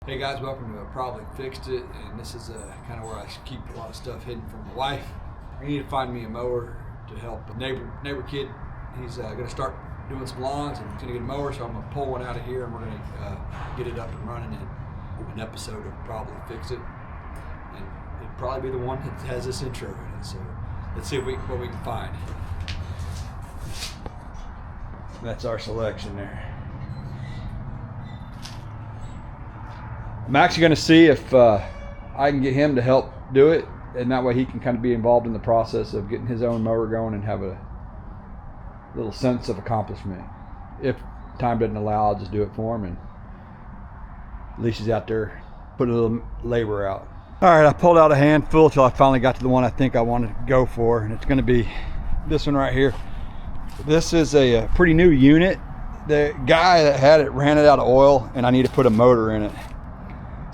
Hey guys, welcome to Probably Fixed It, and this is kind of where I keep a lot of stuff hidden from my wife. I need to find me a mower to help a neighbor kid. He's going to start doing some lawns and he's going to get a mower, so I'm going to pull one out of here and we're going to get it up and running in an episode of Probably Fix It. And it'll probably be the one that has this intro in it, so let's see what we can find. That's our selection there. I'm actually going to see if I can get him to help do it, and that way he can kind of be involved in the process of getting his own mower going and have a little sense of accomplishment. If time doesn't allow, I'll just do it for him, and at least he's out there putting a little labor out. All right, I pulled out a handful till I finally got to the one I think I wanted to go for, and it's going to be this one right here. This is a pretty new unit. The guy that had it ran it out of oil, and I need to put a motor in it.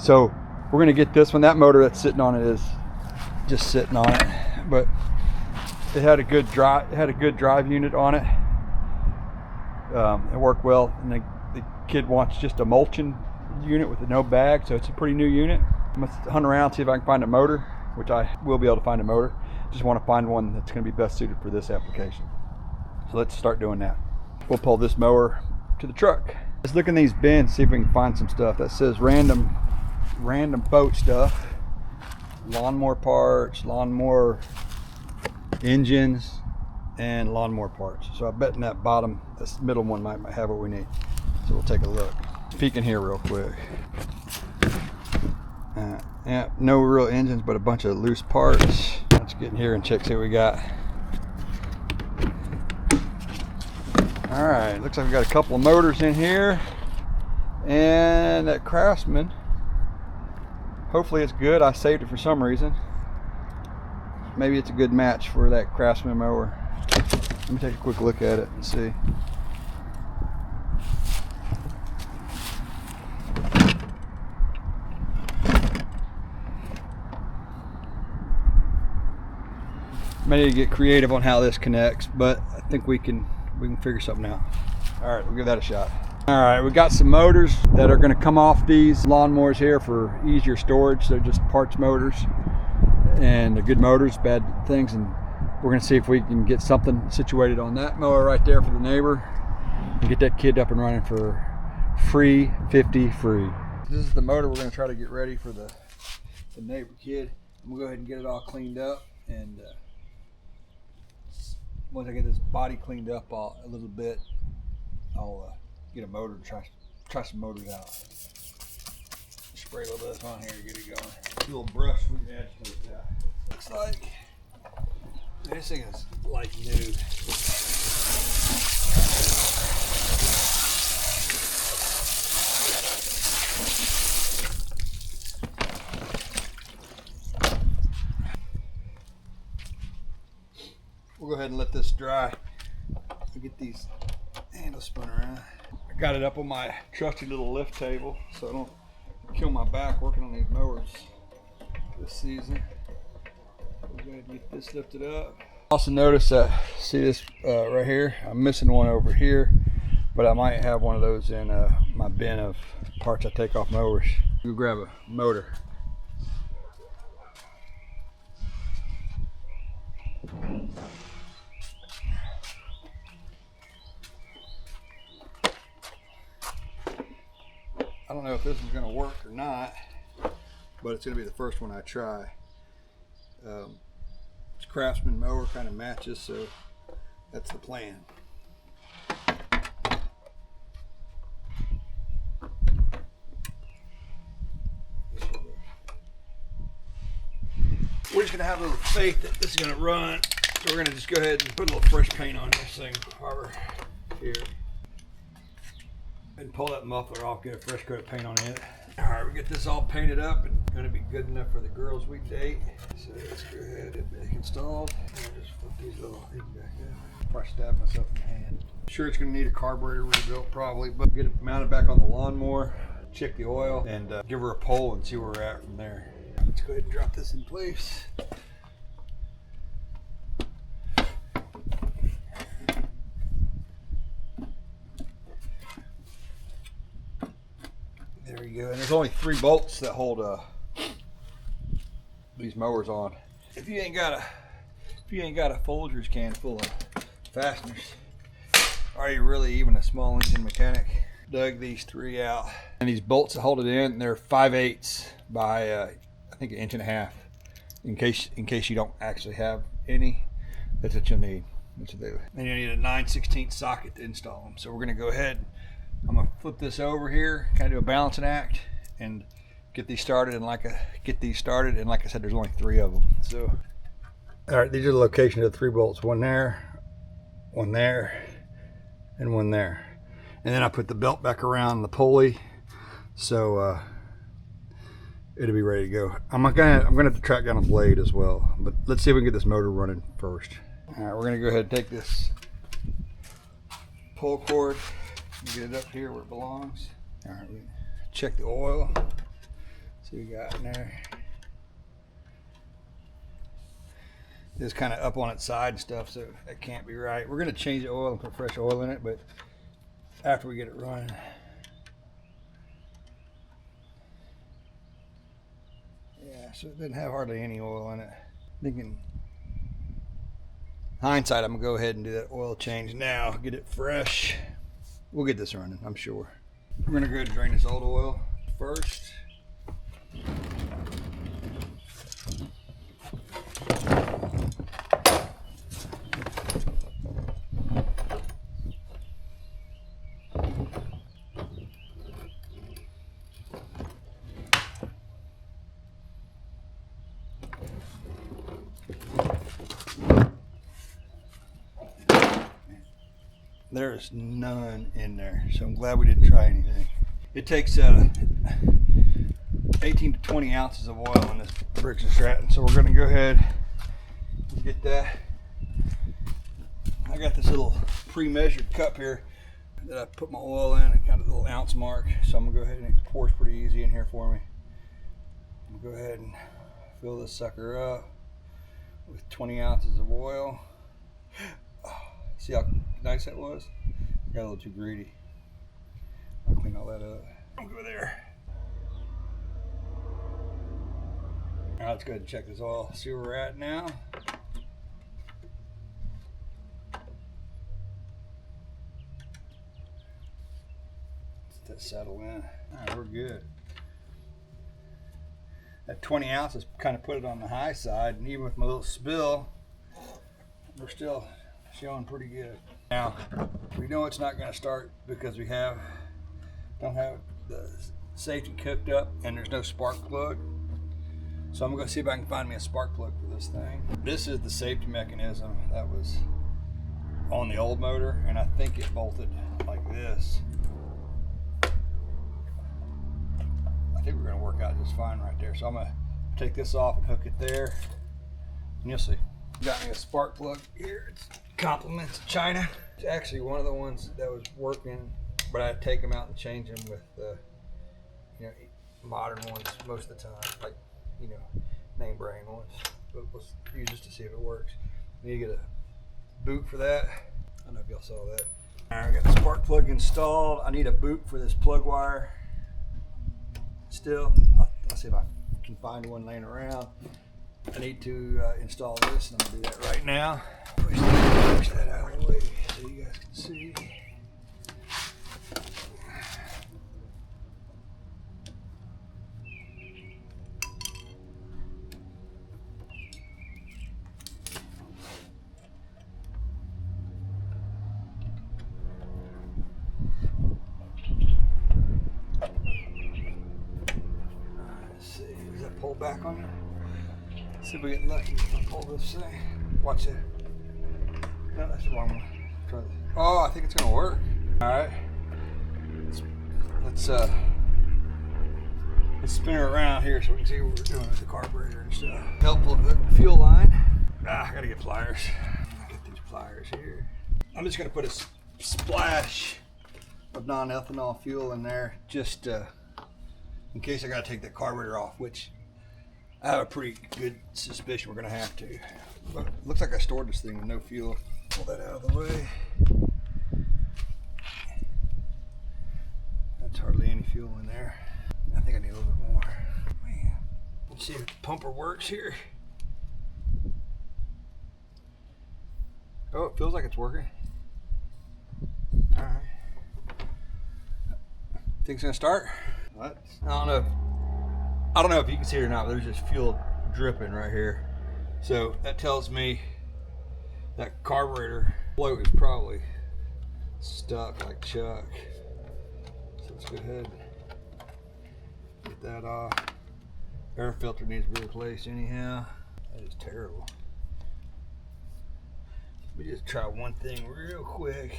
So we're gonna get this one. That motor that's sitting on it is just sitting on it, but it had a good drive. It had a good drive unit on it. It worked well, and the kid wants just a mulching unit with no bag, so it's a pretty new unit. I'm gonna hunt around, see if I can find a motor, which I will be able to find a motor. Just want to find one that's gonna be best suited for this application. So let's start doing that. We'll pull this mower to the truck. Let's look in these bins, see if we can find some stuff that says random boat stuff, lawnmower parts, lawnmower engines, and lawnmower parts. So I bet in that bottom, this middle one might have what we need. So we'll take a look. Peek in here real quick. Yeah, no real engines, but a bunch of loose parts. Let's get in here and check, see what we got. All right, looks like we got a couple of motors in here, and that Craftsman. Hopefully it's good. I saved it for some reason. Maybe it's a good match for that Craftsman mower. Let me take a quick look at it and see. May need to get creative on how this connects, but I think we can figure something out. All right, we'll give that a shot. All right, we got some motors that are going to come off these lawnmowers here for easier storage. They're just parts motors, and they're good motors, bad things, and we're going to see if we can get something situated on that mower right there for the neighbor and get that kid up and running for free. This is the motor we're going to try to get ready for the neighbor kid. I'm going to go ahead and get it all cleaned up, and once I get this body cleaned up a little bit, I'll get a motor to try some motors out. Spray a little bit on here to get it going. A little brush we can agitate that. Looks like this thing is like new. We'll go ahead and let this dry. I'll get these handles spun around. I got it up on my trusty little lift table so I don't kill my back working on these mowers this season. We'll go ahead and get this lifted up. Also notice that, see this right here? I'm missing one over here, but I might have one of those in my bin of parts I take off mowers. We'll grab a motor. I don't know if this is going to work or not, but it's going to be the first one I try. It's Craftsman mower, kind of matches, so that's the plan. We're just going to have a little faith that this is going to run, so we're going to just go ahead and put a little fresh paint on this thing while we're here. And pull that muffler off, get a fresh coat of paint on it. All right, we get this all painted up and gonna be good enough for the girls we date. So let's go ahead and get it installed. And just flip these little things back up. Probably stab myself in the hand. Sure, it's gonna need a carburetor rebuilt probably, but get it mounted back on the lawnmower, check the oil, and give her a pull and see where we're at from there. Let's go ahead and drop this in place. There we go. And there's only 3 bolts that hold these mowers on. If you ain't got a Folgers can full of fasteners, are you really even a small engine mechanic? Dug these 3 out, and these bolts that hold it in, they're 5/8 by I think 1.5 inches. In case you don't actually have any, that's what you'll need. That's what they do. Then you need a 9/16 socket to install them. So we're gonna go ahead. I'm gonna flip this over here, kind of do a balancing act, and get these started. And like I said, there's only 3 of them. So, all right, these are the location of the 3 bolts. One there, and one there. And then I put the belt back around the pulley, so it'll be ready to go. I'm gonna have to track down a blade as well, but let's see if we can get this motor running first. All right, we're gonna go ahead and take this pull cord and get it up here where it belongs. All right, we check the oil. See what we got in there. It's kind of up on its side and stuff, so that can't be right. We're gonna change the oil and put fresh oil in it, but after we get it running. Yeah, so it doesn't have hardly any oil in it. Thinking hindsight, I'm gonna go ahead and do that oil change now, get it fresh. We'll get this running, I'm sure. We're gonna go ahead and drain this old oil first. There's none in there, so I'm glad we didn't try anything. It takes 18 to 20 ounces of oil in this Briggs & Stratton, so we're going to go ahead and get that. I got this little pre-measured cup here that I put my oil in, and kind of a little ounce mark, so I'm going to go ahead and it pours pretty easy in here for me. I'm going to go ahead and fill this sucker up with 20 ounces of oil. See how nice that was? I got a little too greedy. I'll clean all that up. I'll go there. All right, let's go ahead and check this oil. See where we're at now. Let that settle in. All right, we're good. That 20 ounces kind of put it on the high side, and even with my little spill, we're still showing pretty good. Now, we know it's not going to start because we don't have the safety cooked up and there's no spark plug. So I'm going to see if I can find me a spark plug for this thing. This is the safety mechanism that was on the old motor, and I think it bolted like this. I think we're going to work out just fine right there. So I'm going to take this off and hook it there, and you'll see. Got me a spark plug here. It's compliments of China. It's actually one of the ones that was working, but I take them out and change them with modern ones most of the time, like name brand ones. But let's use this to see if it works. I need to get a boot for that. I don't know if y'all saw that. All right, I got the spark plug installed. I need a boot for this plug wire. Still, I'll see if I can find one laying around. I need to install this, and I'm gonna do that right now. Push that out of the way so you guys can see. Let's see, does that pull back on it? See if we get lucky. I'll pull this thing. Watch it. No, that's the wrong one. Try this. Oh, I think it's gonna work. All right. Let's spin her around here so we can see what we're doing with the carburetor and stuff. Helpful of the fuel line. I gotta get pliers. I'll get these pliers here. I'm just gonna put a splash of non-ethanol fuel in there, just in case I gotta take the carburetor off, which I have a pretty good suspicion we're gonna have to. But it looks like I stored this thing with no fuel. Pull that out of the way. That's hardly any fuel in there. see if the pumper works here. Oh, it feels like it's working. All right. Thing's gonna start. What? I don't know if you can see it or not, but there's just fuel dripping right here. So that tells me that carburetor float is probably stuck like Chuck. So let's go ahead and get that off. Air filter needs to be replaced anyhow. That is terrible. Let me just try one thing real quick.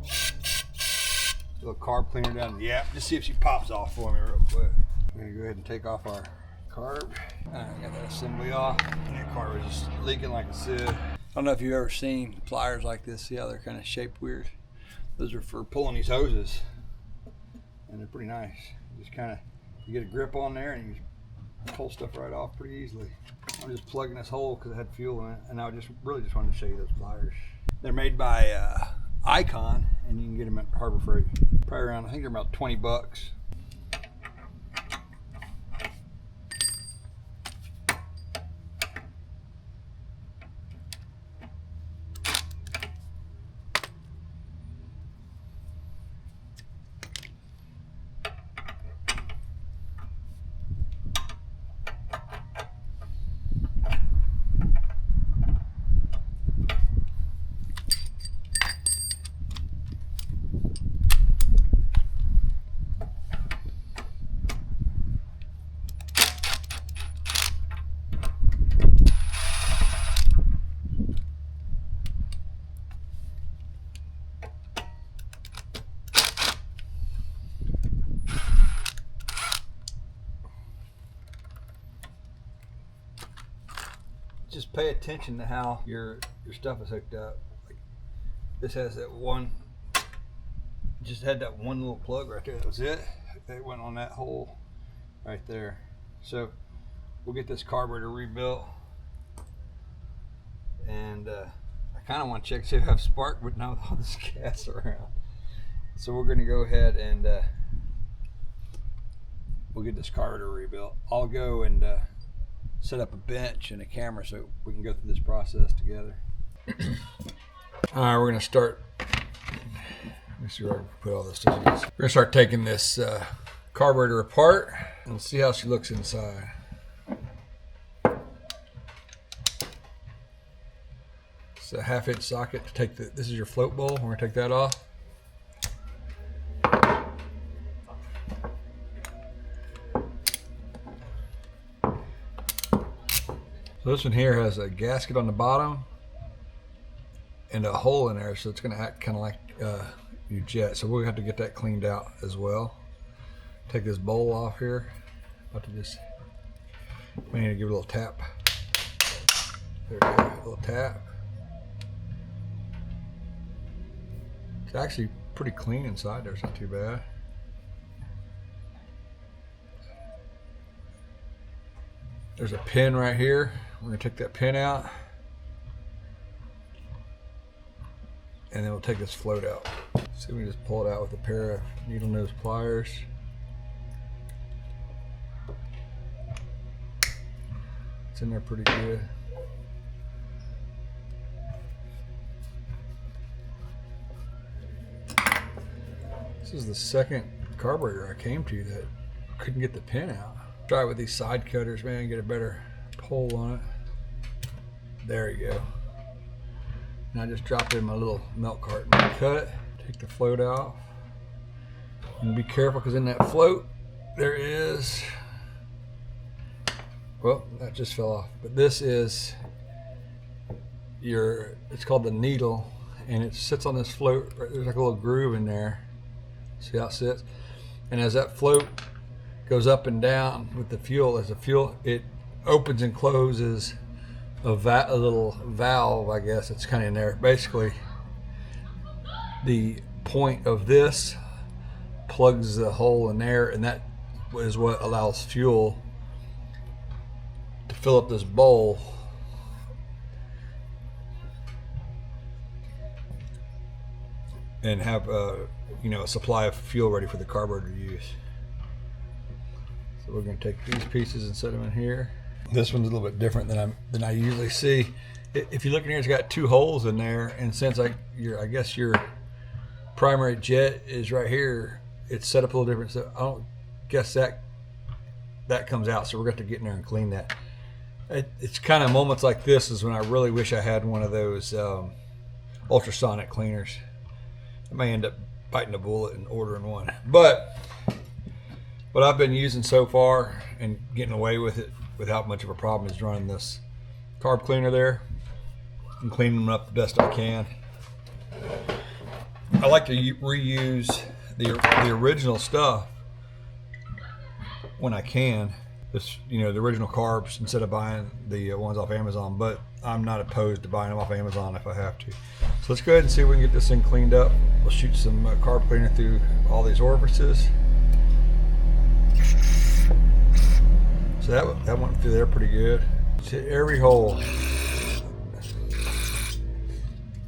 A little carb cleaner down in the app. Just see if she pops off for me real quick. I'm gonna go ahead and take off our carb. I got that assembly off. And that carb is just leaking like a sieve. I don't know if you've ever seen pliers like this. See how they're kind of shaped weird? Those are for pulling these hoses. And they're pretty nice. Just kind of, you get a grip on there and you just pull stuff right off pretty easily. I'm just plugging this hole because it had fuel in it. And I really just wanted to show you those pliers. They're made by Icon, and you can get them at Harbor Freight. Probably around, I think they're about 20 bucks. Just pay attention to how your stuff is hooked up. Like this has that one, just had that one little plug right there. That was it. It went on that hole right there. So we'll get this carburetor rebuilt, and I kind of want to check see if I have spark, but not with all this gas around. So we're going to go ahead and we'll get this carburetor rebuilt. I'll go and set up a bench and a camera so we can go through this process together. All right, we're gonna start. Let me see where I can put all this stuff. We're gonna start taking this carburetor apart and see how she looks inside. It's a 1/2-inch socket to take this is your float bowl. We're gonna take that off. So this one here has a gasket on the bottom and a hole in there, so it's going to act kind of like your jet. So we'll have to get that cleaned out as well. Take this bowl off here. About to just, we need to give it a little tap. There we go, a little tap. It's actually pretty clean inside there. It's not too bad. There's a pin right here. We're gonna take that pin out, and then we'll take this float out. See, we can just pull it out with a pair of needle nose pliers. It's in there pretty good. This is the second carburetor I came to that couldn't get the pin out. Try it with these side cutters, man, get a better pull on it. There you go. And I just dropped it in my little milk carton. Cut, take the float out. And be careful, because in that float, there is, well, that just fell off. But this is it's called the needle, and it sits on this float. There's like a little groove in there. See how it sits? And as that float goes up and down with the fuel, it opens and closes a little valve, I guess it's kind of in there. Basically, the point of this plugs the hole in there, and that is what allows fuel to fill up this bowl. And have a supply of fuel ready for the carburetor to use. So we're going to take these pieces and set them in here. This one's a little bit different than I usually see. If you look in here, it's got 2 holes in there, and since I guess your primary jet is right here, it's set up a little different. So I don't guess that comes out. So we're going to get in there and clean that. It's kind of moments like this is when I really wish I had one of those ultrasonic cleaners. I may end up biting a bullet and ordering one, but what I've been using so far and getting away with it without much of a problem is running this carb cleaner there and cleaning them up the best I can. I like to reuse the original stuff when I can. This, the original carbs instead of buying the ones off Amazon, but I'm not opposed to buying them off Amazon if I have to. So let's go ahead and see if we can get this thing cleaned up. We'll shoot some carb cleaner through all these orifices. So that went through there pretty good. Just hit every hole.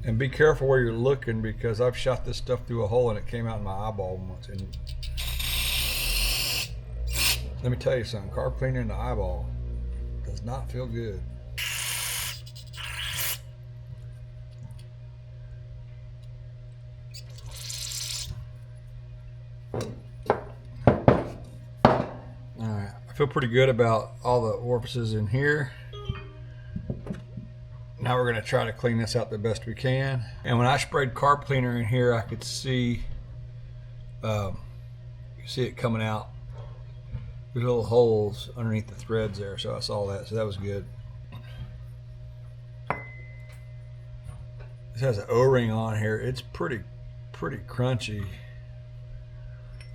And be careful where you're looking, because I've shot this stuff through a hole and it came out in my eyeball once. And let me tell you something, carb cleaner in the eyeball does not feel good. Alright, I feel pretty good about all the orifices in here. Now we're going to try to clean this out the best we can. And when I sprayed carb cleaner in here, I could see it coming out. There's little holes underneath the threads there, so I saw that, so that was good. This has an O-ring on here. It's pretty crunchy. I'm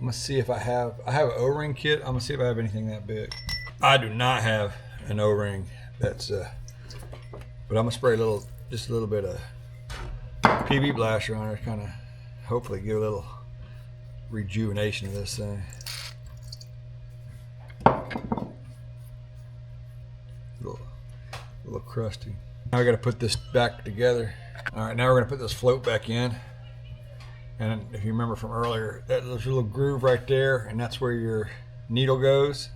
gonna see if I have an O-ring kit. I'm gonna see if I have anything that big. I do not have an O-ring that's but I'm gonna spray just a little bit of PB blaster on it, kind of hopefully give a little rejuvenation to this thing. A little crusty. Now I got to put this back together. All right, now we're gonna put this float back in. And if you remember from earlier, there's a little groove right there, and that's where your needle goes.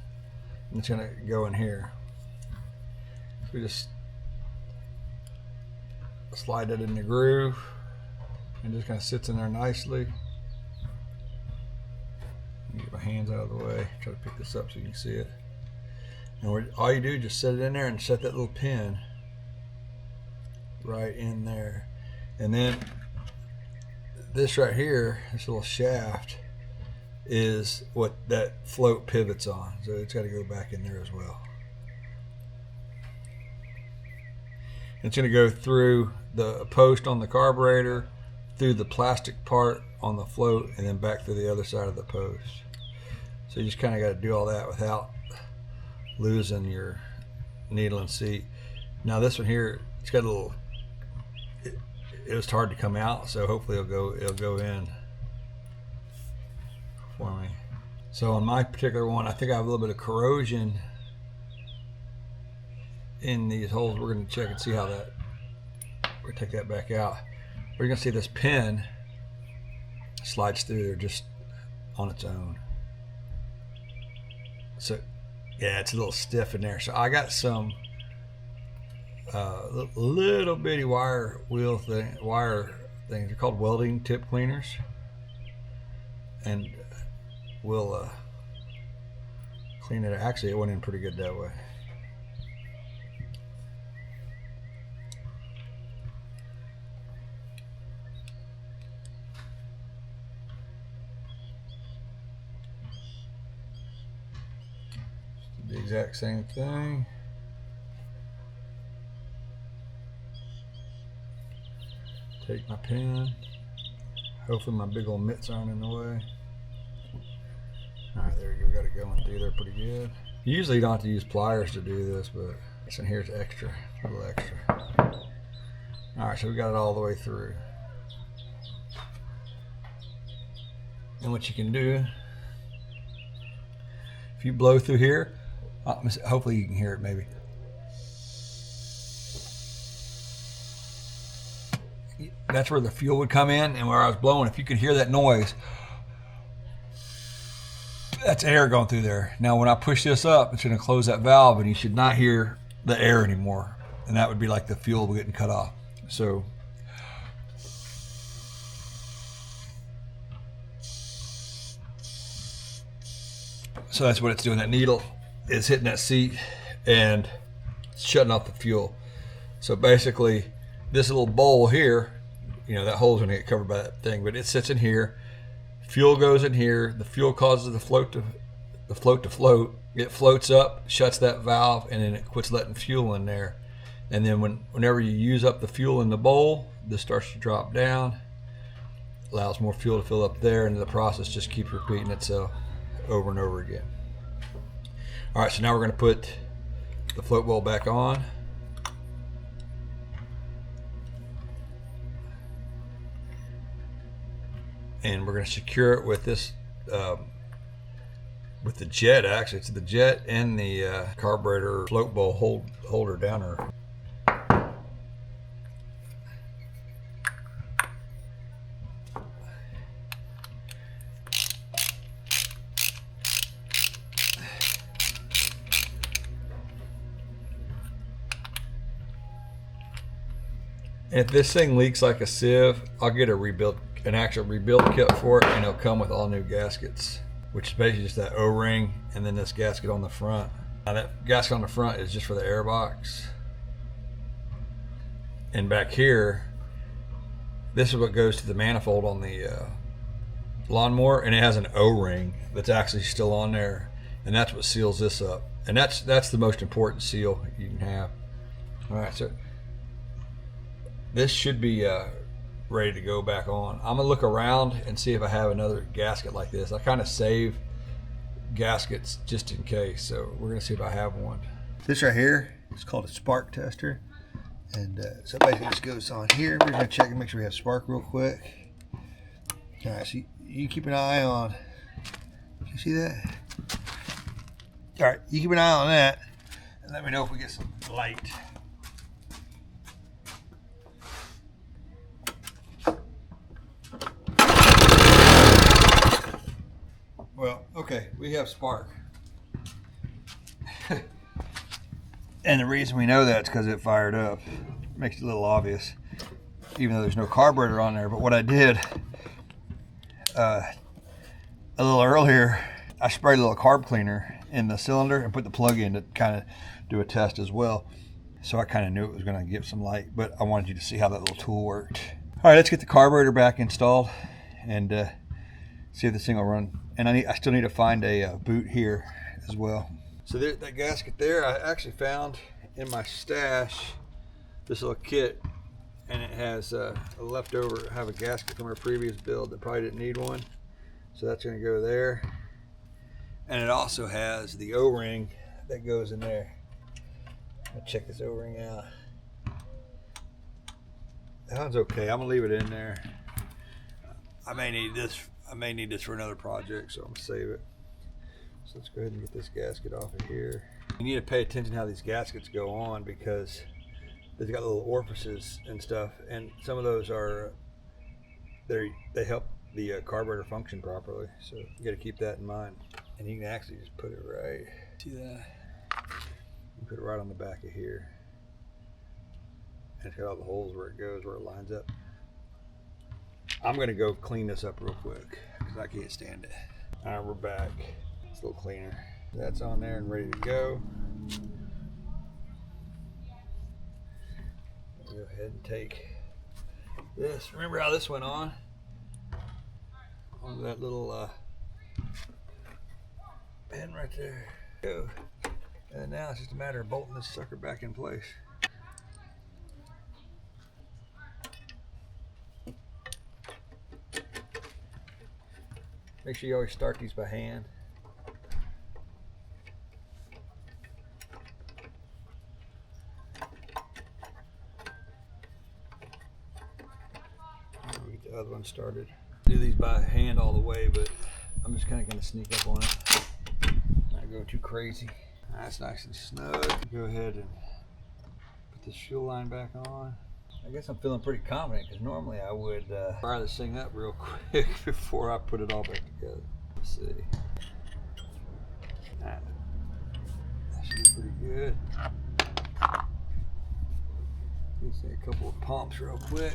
And it's gonna go in here. So we just slide that in the groove, and just kind of sits in there nicely. Get my hands out of the way. Try to pick this up so you can see it. And all you do is just set it in there and set that little pin right in there. And then this right here, this little shaft, is what that float pivots on. So it's got to go back in there as well. It's going to go through the post on the carburetor, through the plastic part on the float, and then back through the other side of the post. So you just kind of got to do all that without losing your needle and seat. Now this one here, it's got a little, it was hard to come out, so hopefully it'll go in for me. So on my particular one, I think I have a little bit of corrosion in these holes. We're going to check and see how that, we're going to take that back out. We're going to see this pin slides through there just on its own. So yeah, it's a little stiff in there. So I got some little bitty wire things. They're called welding tip cleaners, and we'll clean it. Actually, it went in pretty good that way. The exact same thing. Take my pen. Hopefully my big old mitts aren't in the way. Alright, there you go. Got it going through there pretty good. Usually you don't have to use pliers to do this, but this in here is extra. A little extra. Alright, so we got it all the way through. And what you can do, if you blow through here, hopefully you can hear it maybe. That's where the fuel would come in, and where I was blowing, if you could hear that noise, That's air going through there. Now when I push this up, it's going to close that valve and you should not hear the air anymore. And that would be like the fuel getting cut off. So that's what it's doing. That needle is hitting that seat and shutting off the fuel. So basically this little bowl here, you know, that hole's going to get covered by that thing, but it sits in here. Fuel goes in here. The fuel causes the float to float. It floats up, shuts that valve, and then it quits letting fuel in there. And then whenever you use up the fuel in the bowl, this starts to drop down, allows more fuel to fill up there, and the process just keeps repeating itself over and over again. All right, so now we're going to put the float bowl back on. And we're going to secure it with this, with the jet. Actually, it's the jet and the carburetor float bowl holder downer. And if this thing leaks like a sieve, I'll get an actual rebuild kit for it, and it'll come with all new gaskets, which is basically just that O-ring and then this gasket on the front. Now that gasket on the front is just for the air box. And back here, this is what goes to the manifold on the lawnmower, and it has an O-ring that's actually still on there, and that's what seals this up. And that's the most important seal you can have. All right, so this should be ready to go back on. I'm gonna look around and see if I have another gasket like this. I kind of save gaskets just in case, so we're gonna see if I have one. This right here is called a spark tester, and so basically this goes on here. We're gonna check and make sure we have spark real quick. All right, so you keep an eye on. You see that? All right, you keep an eye on that, and let me know if we get some light. Well, okay, we have spark. And the reason we know that is because it fired up. Makes it a little obvious, even though there's no carburetor on there. But what I did a little earlier, I sprayed a little carb cleaner in the cylinder and put the plug in to kind of do a test as well. So I kind of knew it was going to give some light, but I wanted you to see how that little tool worked. All right, let's get the carburetor back installed and see if this thing will run. And I still need to find a boot here as well. So that gasket there, I actually found in my stash this little kit, and it has a leftover, have a gasket from our previous build that probably didn't need one. So that's gonna go there. And it also has the O-ring that goes in there. I'll check this O-ring out. That one's okay, I'm gonna leave it in there. I may need this for another project, so I'm gonna save it. So let's go ahead and get this gasket off of here. You need to pay attention how these gaskets go on, because they've got little orifices and stuff, and some of those are, they help the carburetor function properly. So you got to keep that in mind. And you can actually just put it right. See that? You put it right on the back of here. And it's got all the holes where it goes, where it lines up. I'm gonna go clean this up real quick because I can't stand it. All right, we're back. It's a little cleaner. That's on there and ready to go. I'll go ahead and take this. Remember how this went on? On that little pin right there. Go. And now it's just a matter of bolting this sucker back in place. Make sure you always start these by hand. I'll get the other one started. Do these by hand all the way, but I'm just kind of going to sneak up on it. Not go too crazy. That's nice and snug. Go ahead and put this fuel line back on. I guess I'm feeling pretty confident, because normally I would fire this thing up real quick before I put it all back together. Let's see. good. Let's say a couple of pumps real quick.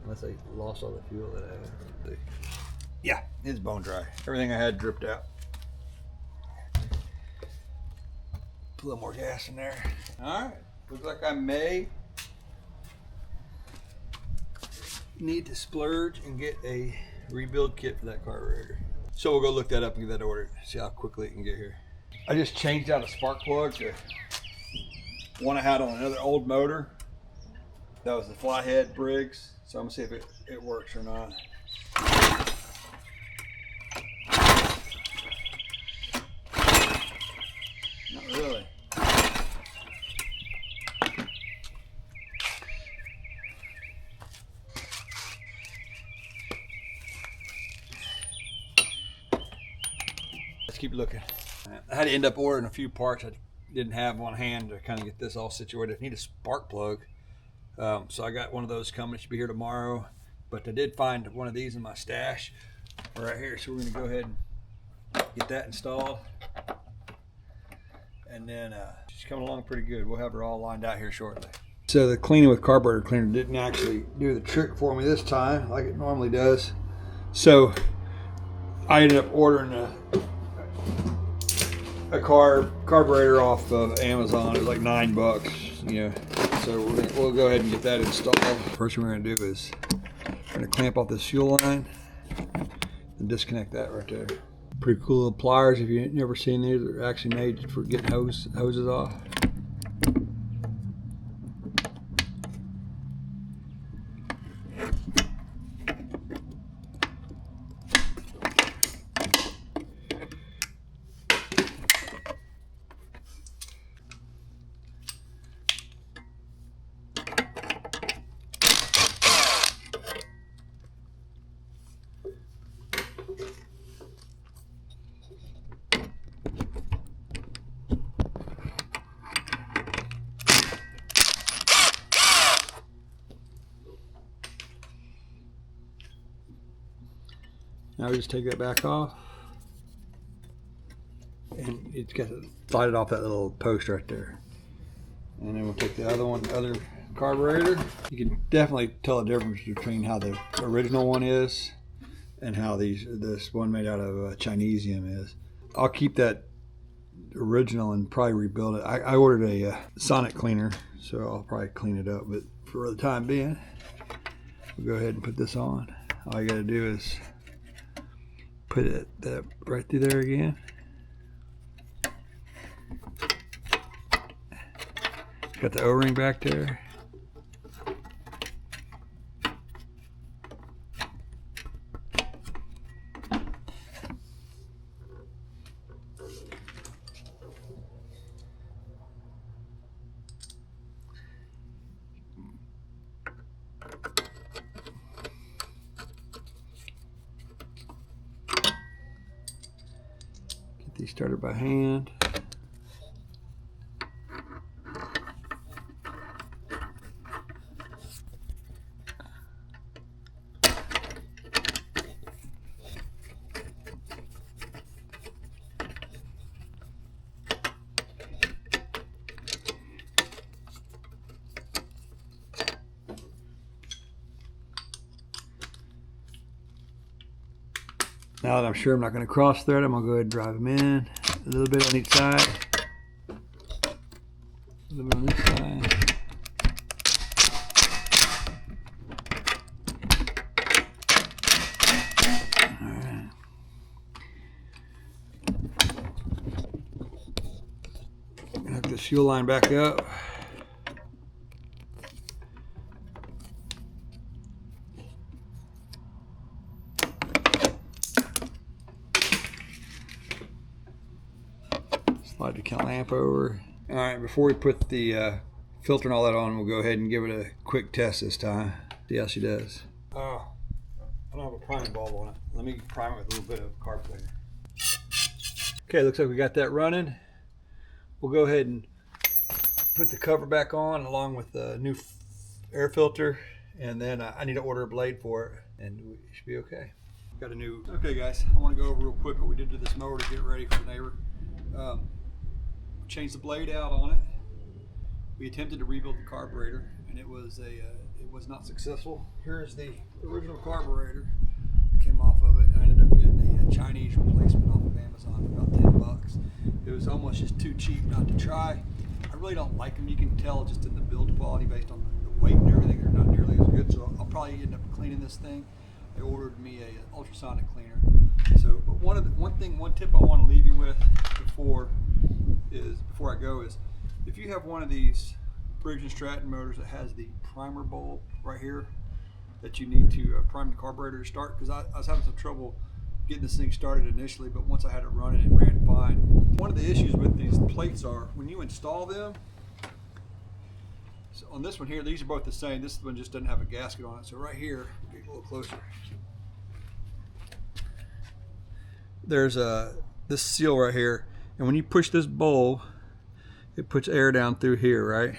Unless I lost all the fuel that I had. Yeah, it's bone dry. Everything I had dripped out. Put a little more gas in there. All right, looks like I may need to splurge and get a rebuild kit for that carburetor. So we'll go look that up and get that ordered. See how quickly it can get here. I just changed out a spark plug to one I had on another old motor. That was the flyhead Briggs. So I'm gonna see if it works or not. Not really. Let's keep looking. I had to end up ordering a few parts I didn't have on hand to kind of get this all situated. I need a spark plug. So I got one of those coming. It should be here tomorrow. But I did find one of these in my stash right here. So we're going to go ahead and get that installed. And then she's coming along pretty good. We'll have her all lined out here shortly. So the cleaning with carburetor cleaner didn't actually do the trick for me this time like it normally does. So I ended up ordering a carburetor off of Amazon. It was like $9, you know. So we'll go ahead and get that installed. First thing we're going to do is we're going to clamp off this fuel line and disconnect that right there. Pretty cool little pliers. If you've never seen these, they're actually made for getting hoses off. Now we just take that back off, and it's got to slide it off that little post right there. And then we'll take the other carburetor. You can definitely tell the difference between how the original one is and how this one made out of Chinesium is. I'll keep that original and probably rebuild it. I ordered a sonic cleaner, so I'll probably clean it up. But for the time being, we'll go ahead and put this on. All you got to do is put that right through there again. Got the O-ring back there. These started by hand. Now that I'm sure I'm not going to cross thread, I'm going to go ahead and drive them in. A little bit on each side. A little bit on this side. Alright. Hook this fuel line back up. Slide the lamp over. All right, before we put the filter and all that on, we'll go ahead and give it a quick test this time. See how she does. Oh, I don't have a priming bulb on it. Let me prime it with a little bit of carb cleaner. Okay, looks like we got that running. We'll go ahead and put the cover back on along with the new air filter, and then I need to order a blade for it, and we should be okay. got a new. Okay guys, I want to go over real quick what we did to this mower to get ready for the neighbor. Changed the blade out on it. We attempted to rebuild the carburetor, and it was not successful. Here's the original carburetor that came off of it. I ended up getting a Chinese replacement off of Amazon for about $10. It was almost just too cheap not to try. I really don't like them. You can tell just in the build quality based on the weight and everything. They're not nearly as good. So I'll probably end up cleaning this thing. I ordered me a ultrasonic cleaner. So, but one tip I want to leave you with before I go is, if you have one of these Briggs & Stratton motors that has the primer bulb right here that you need to prime the carburetor to start, because I was having some trouble getting this thing started initially, but once I had it running, it ran fine. One of the issues with these plates are when you install them, so on this one here, these are both the same. This one just doesn't have a gasket on it. So right here, get a little closer. There's this seal right here, and when you push this bulb, it puts air down through here, right?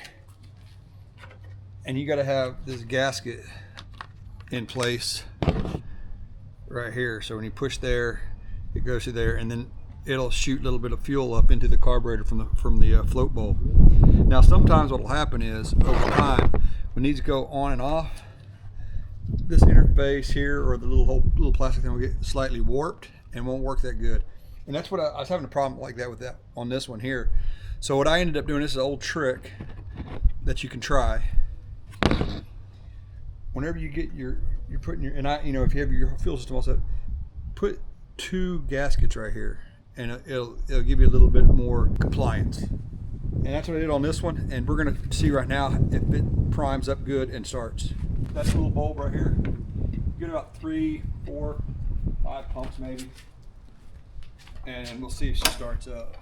And you got to have this gasket in place right here. So when you push there, it goes through there, and then it'll shoot a little bit of fuel up into the carburetor from the float bulb. Now sometimes what will happen is, over time, when these go on and off, this interface here, or the little plastic thing, will get slightly warped and won't work that good. And that's what I was having a problem like that with that on this one here. So what I ended up doing, this is an old trick that you can try. Whenever you get you're putting your, if you have your fuel system all set, put 2 gaskets right here, and it'll give you a little bit more compliance. And that's what I did on this one, and we're gonna see right now if it primes up good and starts. That little bulb right here, get about 3, 4, 5 pumps maybe, and we'll see if she starts up.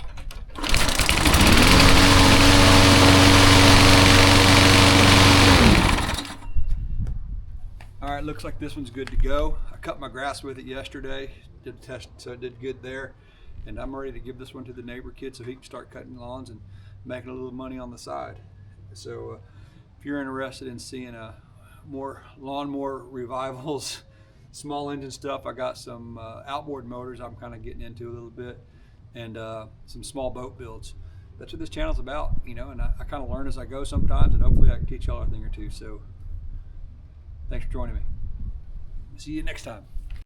All right, looks like this one's good to go. I cut my grass with it yesterday, did a test, so it did good there. And I'm ready to give this one to the neighbor kid so he can start cutting lawns and making a little money on the side. So if you're interested in seeing more lawnmower revivals, small engine stuff, I got some outboard motors I'm kind of getting into a little bit, and some small boat builds. That's what this channel's about, and I kind of learn as I go sometimes, and hopefully I can teach y'all a thing or two. So thanks for joining me. See you next time.